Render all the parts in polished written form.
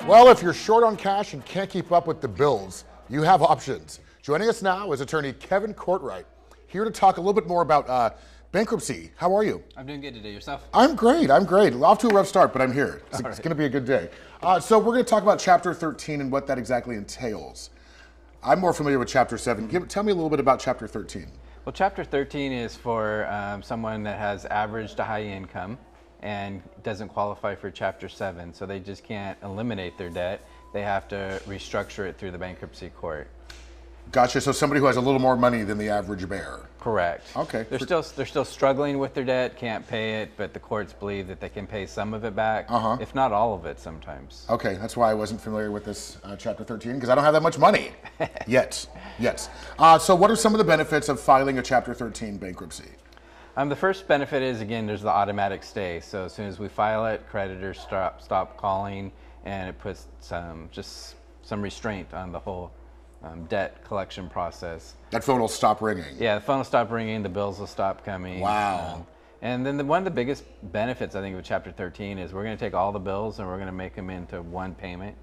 Well, if you're short on cash and can't keep up with the bills, you have options. Joining us now is attorney Kevin Cortright, here to talk a little bit more about bankruptcy. How are you? I'm doing good today. Yourself? I'm great. Off to a rough start, but I'm here. It's going to be a good day. So we're going to talk about Chapter 13 and what that exactly entails. I'm more familiar with Chapter 7. Tell me a little bit about Chapter 13. Well, Chapter 13 is for someone that has average to high income and doesn't qualify for Chapter 7, so they just can't eliminate their debt. They have to restructure it through the bankruptcy court. Gotcha. So somebody who has a little more money than the average bear. Correct. Okay. They're still struggling with their debt, can't pay it, but the courts believe that they can pay some of it back, if not all of it sometimes. Okay, that's why I wasn't familiar with this Chapter 13, because I don't have that much money yet. Yes. So what are some of the benefits of filing a Chapter 13 bankruptcy? The first benefit is, again, there's the automatic stay. So as soon as we file it, creditors stop calling, and it puts just some restraint on the whole debt collection process. That phone will stop ringing. Yeah, the phone will stop ringing, the bills will stop coming. Wow. And then one of the biggest benefits, I think, of Chapter 13 is we're going to take all the bills and we're going to make them into one payment.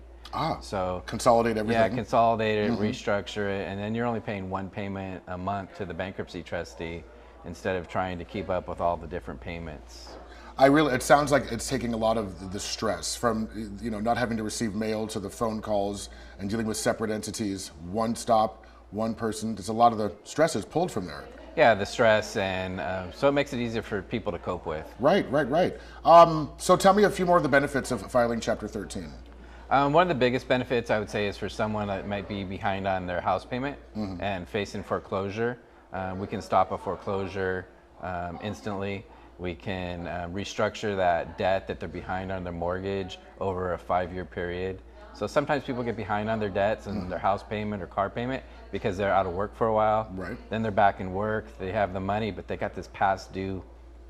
So consolidate everything. Yeah, consolidate it, restructure it, and then you're only paying one payment a month to the bankruptcy trustee instead of trying to keep up with all the different payments. It sounds like it's taking a lot of the stress from, not having to receive mail to the phone calls and dealing with separate entities, one stop, one person. There's a lot of the stress is pulled from there. Yeah, the stress, and so it makes it easier for people to cope with. Right. So tell me a few more of the benefits of filing Chapter 13. One of the biggest benefits, I would say, is for someone that might be behind on their house payment and facing foreclosure. We can stop a foreclosure instantly. We can restructure that debt that they're behind on their mortgage over a 5-year period. So sometimes people get behind on their debts and their house payment or car payment because they're out of work for a while. Right. Then they're back in work, they have the money, but they got this past due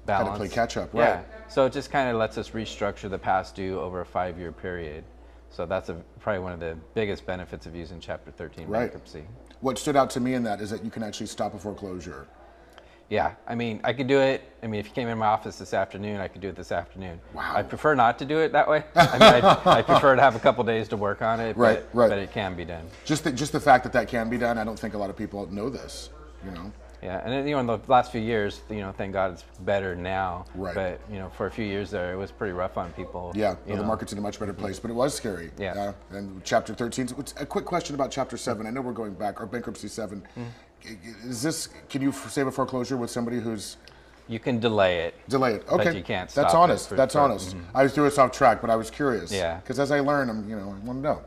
balance. Got to play catch up, right? Yeah. So it just kind of lets us restructure the past due over a 5-year period. So that's probably one of the biggest benefits of using Chapter 13 bankruptcy. What stood out to me in that is that you can actually stop a foreclosure. Yeah, I mean, I could do it. I mean, if you came in my office this afternoon, I could do it this afternoon. Wow. I prefer not to do it that way. I mean, I prefer to have a couple days to work on it, right. But it can be done. Just the fact that can be done, I don't think a lot of people know this, Yeah, and then, in the last few years, thank God it's better now. Right. But, for a few years there, it was pretty rough on people. Yeah, the market's in a much better place, but it was scary. Yeah. And Chapter 13, a quick question about Chapter 7. I know we're going back, or Bankruptcy 7. Can you save a foreclosure with somebody who's... You can delay it. Delay it, okay. But you can't stop That's honest, that's honest. I threw us off track, but I was curious. Yeah. Because as I learn, I want to know.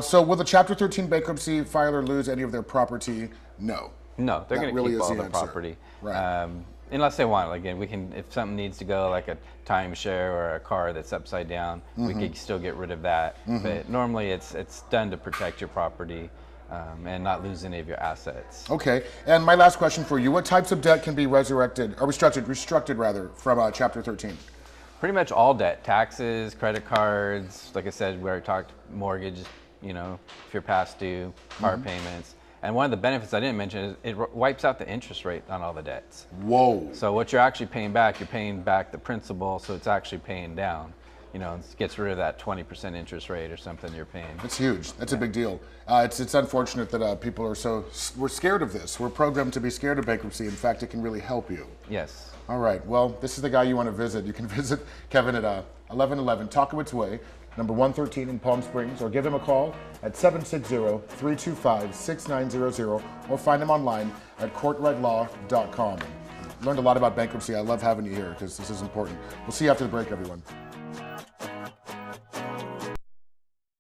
So will the Chapter 13 bankruptcy filer lose any of their property? No. No, they're going to keep all the property. Right. Unless they want it. Again, if something needs to go, like a timeshare or a car that's upside down, we can still get rid of that. But normally it's done to protect your property and not lose any of your assets. Okay, and my last question for you, what types of debt can be restructured from Chapter 13? Pretty much all debt, taxes, credit cards, like I said, we already talked mortgage, if you're past due, car payments. And one of the benefits I didn't mention is it wipes out the interest rate on all the debts. Whoa. So what you're actually paying back, you're paying back the principal, so it's actually paying down. It gets rid of that 20% interest rate or something you're paying. That's huge. That's a big deal. It's unfortunate that people we're scared of this. We're programmed to be scared of bankruptcy. In fact, it can really help you. Yes. All right. Well, this is the guy you want to visit. You can visit Kevin at 1111 Talkowitz Way, number 113 in Palm Springs, or give him a call at 760-325-6900, or find him online at CortrightLaw.com. Learned a lot about bankruptcy. I love having you here because this is important. We'll see you after the break, everyone.